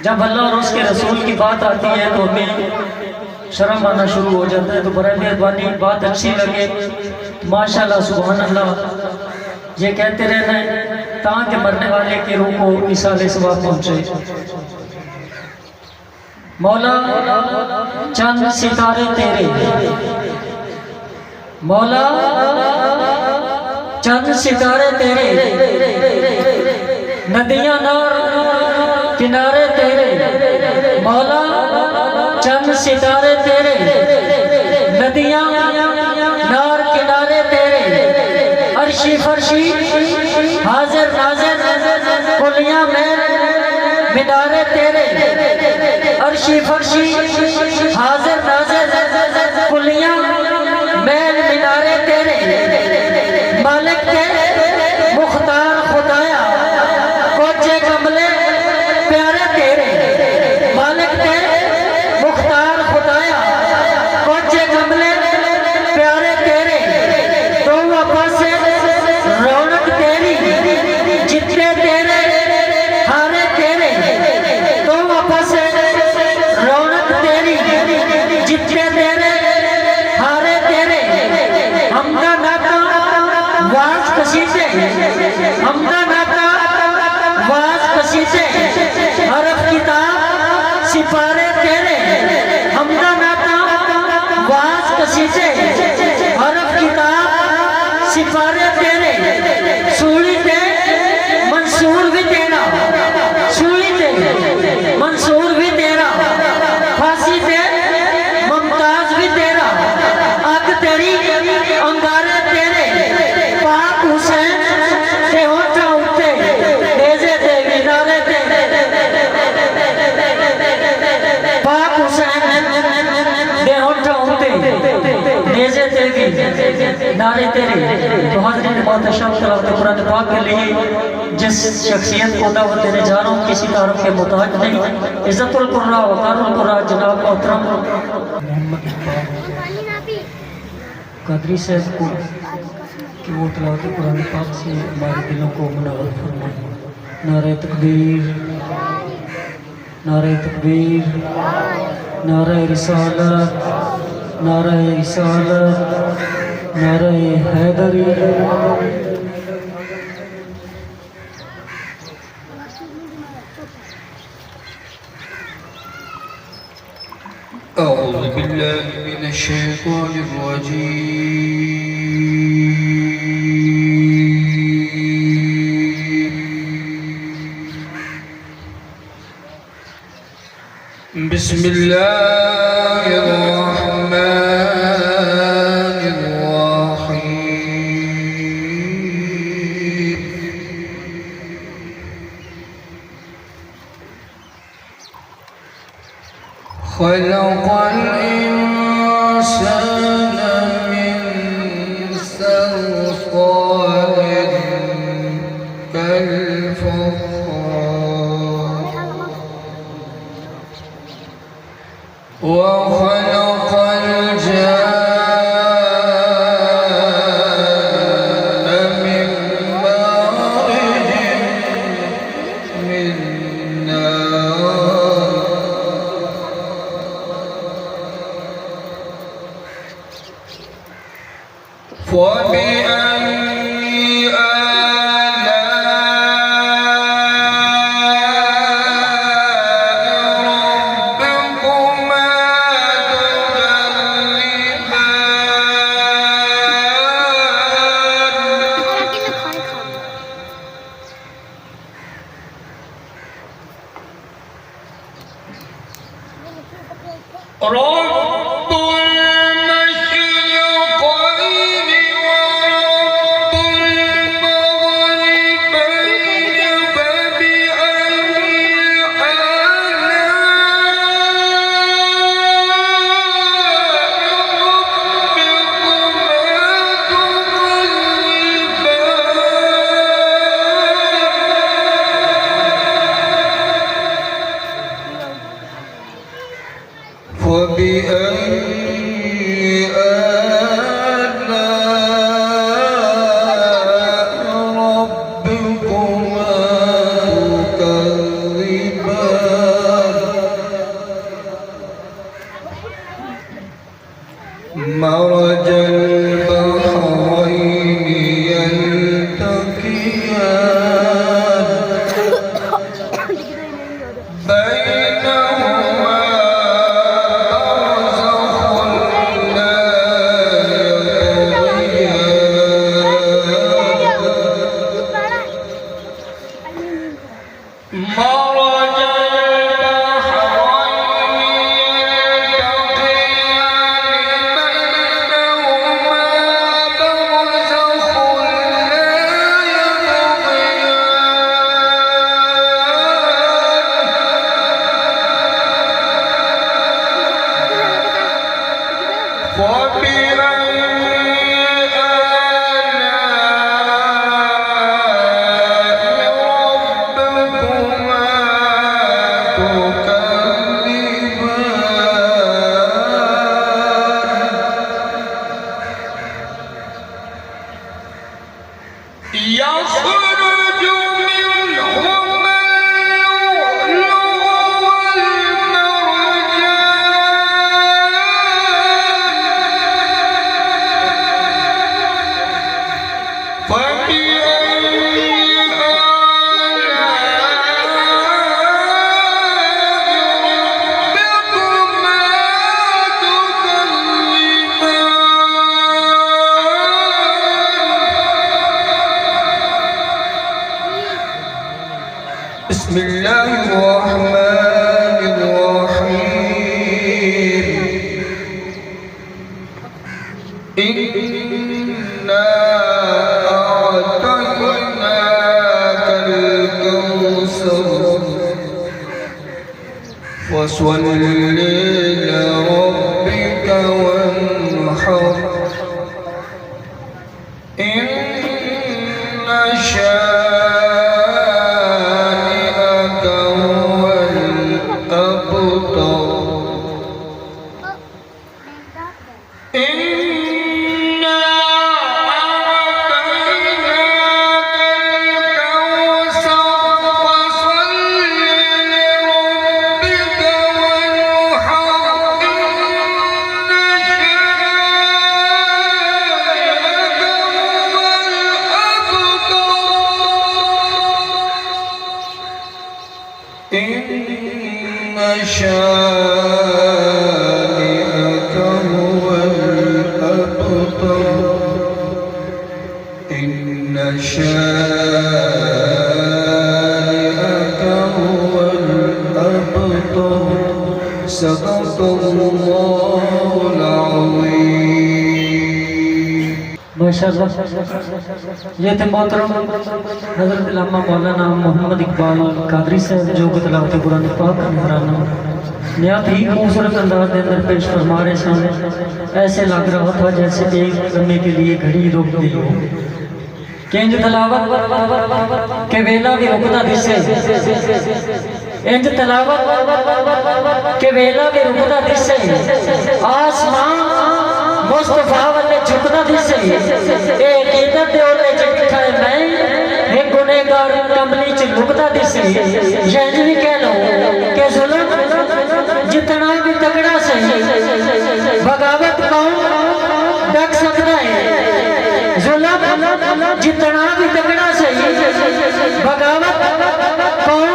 जब अल्लाह और उसके रसूल की बात आती है तो हमें शर्म आना शुरू हो जाता है। तो बड़ा मेहरबानी बात अच्छी लगे माशाल्लाह सुभान अल्लाह ये कहते रहना है ताकि मरने वाले के रूह को इसाले सवाब पहुँचे। मौला चंद सितारे तेरे, मौला चंद सितारे तेरे, नदियां नार किनारे तेरे, मौला चंद सितारे तेरे, नदियां नार किनारे तेरे, अर्शी फर्शी हाजिर नाजिर कुलियां में मीनारे तेरे, अर्शी फर्शी हाजिर नाजिर कुलियां मैल मीनारे तेरे, मालिक तेरे मुख्तार खुदाया कोचे कमले प्यारे तेरे, मालिक तेरे मुख्तार खुदाया कोचे कमले प्यारे तेरे, तो वापस रौनक तेरी जितने तेरे हारे तेरे, तो वापस रौनक तेरी जितने तेरे हारे तेरे, हमदा नाता वाज कसीदे, हमदा नाता वाज कसीदे, हरफ किताब सिपारे तेरे, हमदा नाता वाज कसीदे, हरफ किताब सिपारे तेरे, सूली ते मंसूर भी तेरा, सूली ते मंसूर भी तेरा, फांसी ते मुमताज भी तेरा, आग तेरी अंगारे तेरे, पाक हुसैन ते होठा उत्ते नेज़े ते मीनारे तेरे, पाक हुसैन ते होठा उत्ते नेज़े ते नारे तेरे। तो हाज़रीन मोहतरम तिलावत कुरान पाक के लिए जिस शख्सियत को दावत देने जा रहा हूँ किसी तारुफ के मुताबिक नहीं, इज़्ज़तुल कुर्रा वक़ारुल कुर्रा जनाब मोहतरम मोहम्मद कादरी साहब को कि वो तिलावत कुरान पाक से हमारे दिलों को मुनव्वर फरमाए। नारे तकबीर, नारे तकबीर, नारे रिसालत, नारे रिसालत, नारे हैदरी। أعوذ بالله من الشيطان الرجيم بسم الله الرحمن الرحيم خلق الإنسان من صلصال كالفخار وخلق الجان من مارج من نار فبأي آلاء ربكما تكذبان رب المشرقين ورب المغربين فبأي آلاء ربكما تكذبان بينهما برزخ لا يبغيان مرج البحرين يلتقيان بينهما برزخ لا يبغيان فبأي آلاء ربكما تكذبان يخرج منهما اللؤلؤ والمرجان فبأي آلاء ربكما تكذبان بسم الله الرحمن الرحيم إنا أعطيناك الكوثر فصل لربك وانحر إن شانئك هو الأبتر إنا أعطيناك الكوثر فصل لربك وانحر إن شانئك هو الأبتر إن شانئك هو الأبتر صدق الله العظيم माशाअल्लाह ये थे मोहतरम हज़रत अल्लामा मौलाना मोहम्मद इकबाल कादरी साहब जो कि तिलावत कुरान पाक का नजराना निहायत ही खूबसूरत अंदाज के अंदर पेश फरमा रहे सामने। ऐसे लग रहा था जैसे एक समय के लिए घड़ी रोक दी हो कि इंज तलावत के वेला भी रुकना दिसे, इंज तलावत के वेला भी रुकना दिसे, आसमान मुस्तफा वाले झुकना दिसे, एक इधर दे ओले चिट्ठा है मैं एक गुनेगार कमली च लुकदा दिसे। यही भी कह लो कि जुल्म जितना भी तगड़ा सही बगावत कौन डक सकता है, जुल्म जितना भी तगड़ा सही बगावत कौन